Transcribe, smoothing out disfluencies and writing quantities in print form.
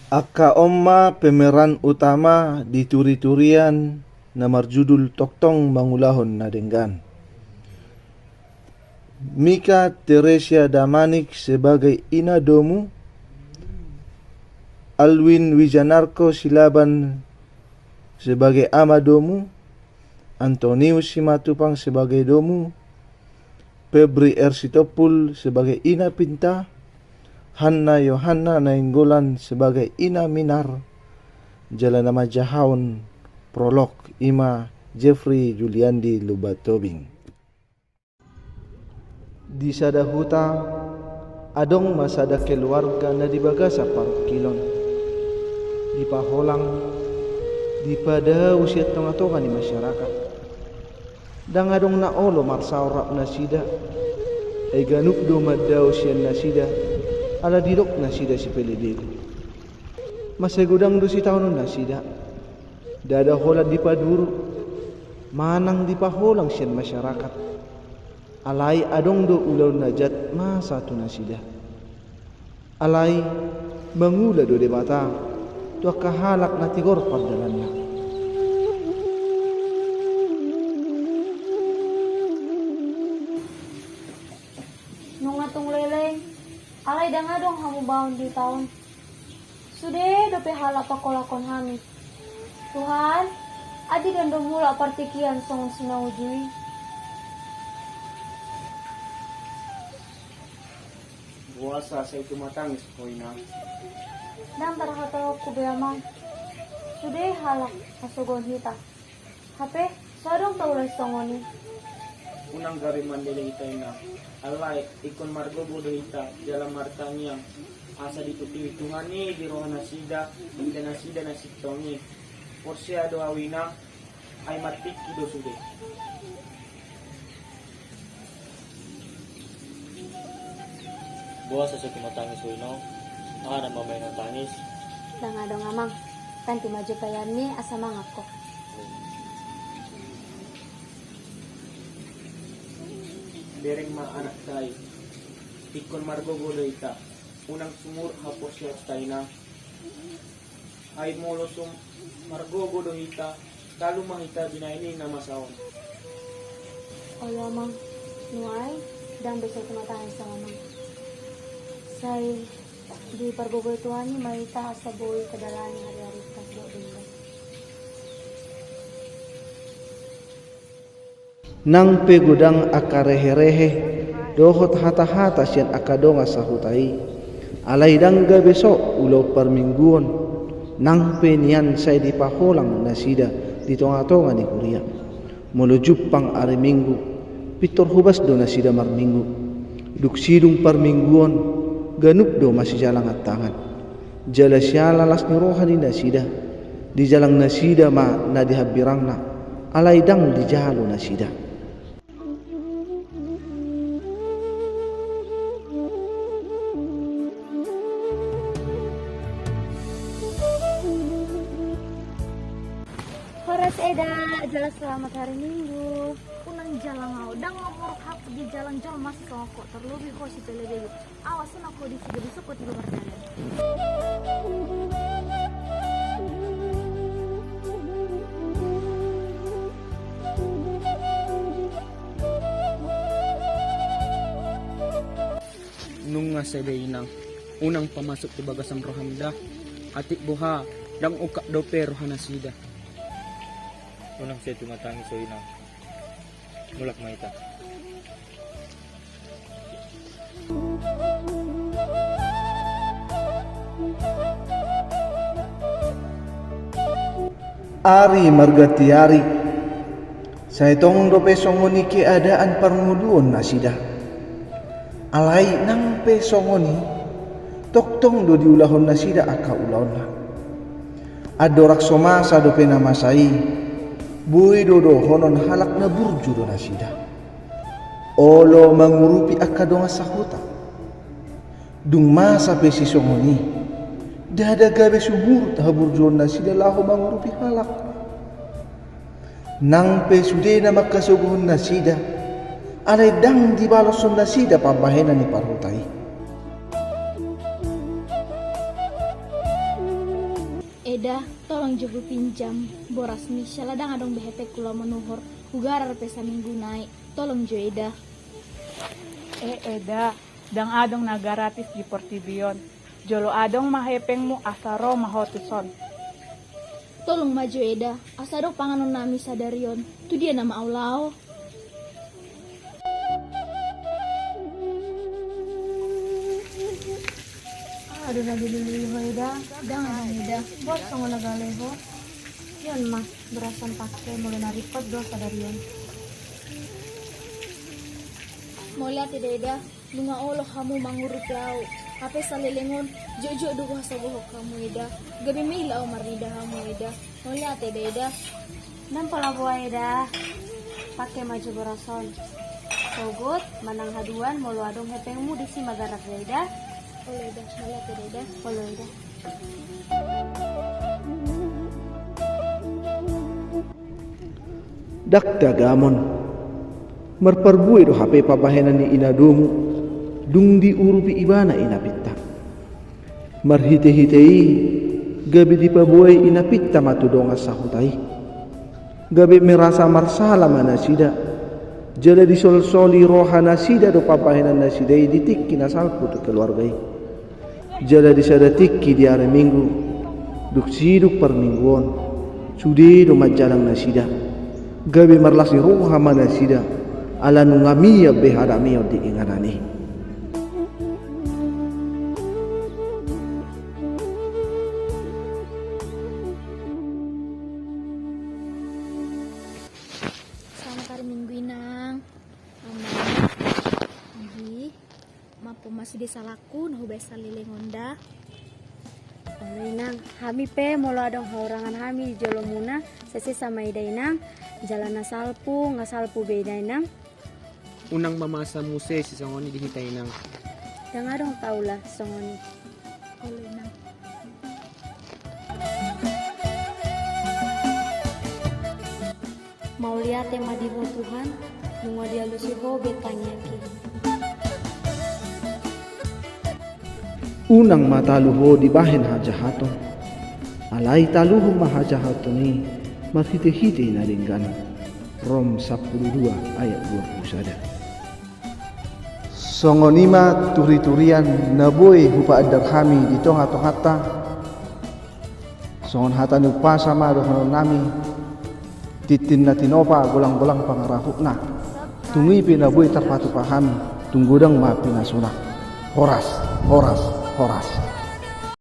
Aka Omma pemeran utama di turi-turian na marjudul Toktong Mangulahon na Denggan. Mika Teresia Damanik sebagai Ina Domu, Alwin Wijanarko Silaban sebagai Ama Domu, Antonius Simatupang sebagai Domu, Febri Ersitopul sebagai Ina Pinta, Hanna Yohanna Nainggolan sebagai Ina Minar, Jalan Nama Jahaun, Prolog Ima Jeffrey Juliandi Lubatobing. Di sadahuta adong masada keluarga na dibagasa parukilon, di paholang di pada usia tengah-tengah di masyarakat, dang adong na olo marsaurap nasida, ay ganuk do madda usia nasida, ala didok nasida si pelidil. Masegudang do si tahun nasida, dada holat di paduru, manang di paholang siyan masyarakat. Alai adong do ulaw najat masa tu nasida. Alai mangula do debata, tu kahalak na tigor pardalanna. Nung atong leleng, alay da nga dong hamubaon di taon. Sude do pehala pakolakon hami. Tuhan, adi gandong mula partikian song sinawujui. Buasa sa ito matangis ko ina. Dan tarakataw ko bayamang. Sude halak masugon hita. Hape, sadong taulay songoni. Unang gariman dila itay na. Alay, ikon margobo do ita, dalam martanya. Asa dito Tuhani, di rohan nasida, hindi nasida na sitongi. Porsya do awina, ay matik do sude. Buwas sa tumatangis ko ino, na mamay ng tangis. Da nga dong amang. Tanti maju kayan ni asa mangak ko. Dereng maanak tayo. Ikon margobo do ita. Unang sumur hapos siya tayo na. Ay molo margobo do ita. Kalu mahita binaini na masaon. O yamang, nuay, dan besok tumatangis sa mamang. Say, di pargogoy tuhan ni may taas sa boy kadalani hari-hari kaslo dito. Nang pegudang akarehe-rehe, dohot hata-hata siyan akadonga sa hutai. Alay dangga besok ulaw parmingguon, nang penian say di paholang nasida di tonga-tonga ni Korea. Melujup pang ari minggu, pitor hubas do nasida marminggu. Duksidung parmingguon, ganup do masih jalang at tangan. Jala siya lalas ni rohani nasida, di jalang nasida ma na dihabirang na, alay dang di jalo nasida. Horas Eda, jelas selamat hari Minggu. Unang jalan ngau, dang ngomor hap di jalan-jalan masih sokok. Terlebih kok si pelede. Awasin aku di sini besok kok tiga berjalan. Nung nga sa inang, unang pamasok ti bagasang rohanda. Atik buha, dang ukak do pero hanasida. Unang siya tumatangis ko ino, mulak maita. Ari margatiari, sa itong do pesongoni keadaan parnguluon nasida. Alay nang pesongoni, toktong do diulahon nasida aka ulahon na. Adorak somasa do penamasai, buhay do honon halak na burju do nasida. Olo mangurupi akado nga sahuta. Dung masa pe si songoni, dada gabe subur ta burju nasida laho mangurupi halak. Nang pe sude na makasuguhon nasida, alay dang di baloson nasida pabahenan ni parutai. Eda, tolong juga pinjam boras mi ladang adong behete kula menuhur ugarar pesa minggu naik. Tolong jo Eda. Eda, dang adong nagaratis di Portibion. Jolo adong mahepengmu asaro mahotuson. Tolong maju Eda, asado panganon nami sadarion. Tu dia nama Allah. Aduh lagi dulu Eda, jangan Eda. Bos songo nagaleho. Yon mah berasan pakai mulai naripot dosa sadarion. Mau lihat Eda, bunga Allah kamu mangurut lau. Apa salilingon, jojo dugo sa buhok kamu Eda. Gabi milaw marida kamu Eda. Mau lihat Eda. Nampala buah Eda. Pakai maju berason. Sogut, manang haduan, mulu adong hepengmu di si magarak Eda. Olo Eda, mau lihat Eda. Olo Eda. Dak dagamon marparbui do HP pabahenan ni inadomu dung di urupi ibana inapitta marhite-hitei gabi di pabuai inapitta matudonga sahutai gabi merasa marsala manasida jala di sol-soli rohana sida do pabahenan nasidai ditikki nasalpu tu keluargai jala di sadatikki di hari minggu duk siduk per mingguon sudi do majalang nasida gabi marlasi roha manasida ala nungamiya behadamiyo di inganani. Selamat hari Minggu inang. Aman. Lagi mampu masih disalaku nahu besa lilingonda. Inang, hami pe mulu adong haurangan hami di jolo muna sesi sama ida inang jalan ngasalpu beda inang Unang mamasa muse si songoni dihitay nang. yang adong taulah songoni. Olo inang. Mau lihat tema dibo Tuhan, nunggu dia lusiho betanya ki. Unang mataluho di bahen hajahaton alai taluho mahajahatoni marhite-hite na linggan Rom 12 ayat 21. Songonima turi-turian naboy hupa adarhami di tonga-tongata songon hata nupa sama dohonon nami titin na tinopa golang-golang pangarahukna tungi pinaboy tarpatu pahami tunggudang mapinasunak horas